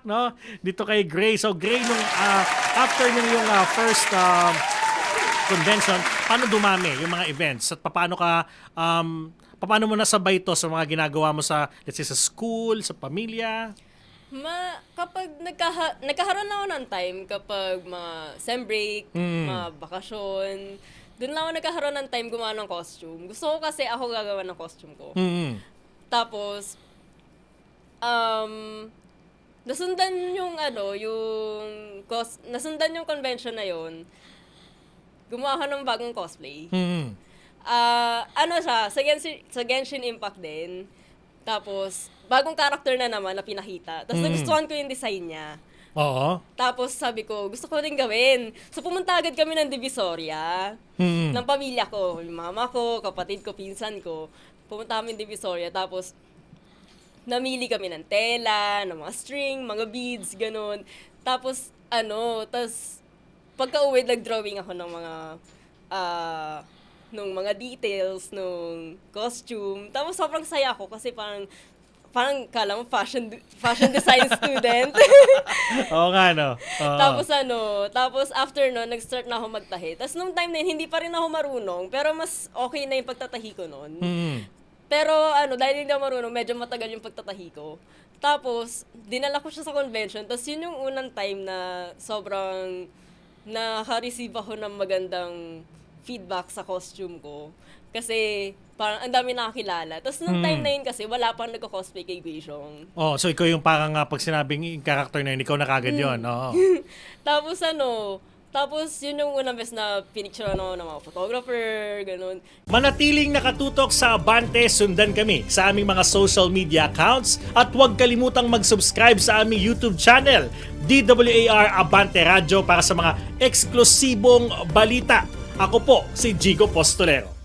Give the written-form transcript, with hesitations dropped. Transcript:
no? Dito kay Gray. So Gray, nung after nung yung first convention, paano dumami yung mga events? At paano mo nasabay ito sa mga ginagawa mo sa, let's say, sa school, sa pamilya? Kapag nagkaroon na ako ng time, kapag mga sem break, mga bakasyon, doon lang ako nagkaroon ng time gumawa ng costume. Gusto ko kasi ako gagawa ng costume ko. Tapos, nasundan yung nasundan yung convention na yon. Gumawa ako ng bagong cosplay. Sa Genshin Impact din. Tapos, bagong character na naman na pinakita. Tapos nagustuhan ko yung design niya. Oo. Tapos sabi ko, gusto ko rin gawin. So pumunta agad kami ng Divisoria, ng pamilya ko. Yung mama ko, kapatid ko, pinsan ko. Pumunta kami ng Divisoria. Tapos, namili kami ng tela, ng mga string, mga beads, ganun. Tapos, pagka-uwi, nag-drawing ako ng mga details, nung costume. Tapos sobrang saya ako kasi parang kala mo fashion design student. Oo nga, no? Tapos after no, nag-start na ako magtahi. Tapos nung time na yun, hindi pa rin ako marunong, pero mas okay na yung pagtatahi ko noon. Pero dahil hindi ako marunong, medyo matagal yung pagtatahi ko. Tapos, dinala ko siya sa convention. Tapos yun yung unang time na sobrang naka-receive ako ng magandang feedback sa costume ko. Kasi parang ang dami nakakilala. Tapos nung time na yun kasi, wala pang nagko-cosplay kay Guizhong. Oh, so ikaw yung parang pag sinabing character na yun, ikaw na kagad yun. Oo. Tapos yun yung unang best na pinicture ng mga photographer, ganun. Manatiling nakatutok sa Abante, sundan kami sa aming mga social media accounts at huwag kalimutang mag-subscribe sa aming YouTube channel, DWAR Abante Radio, para sa mga eksklusibong balita. Ako po si Jigo Postolero.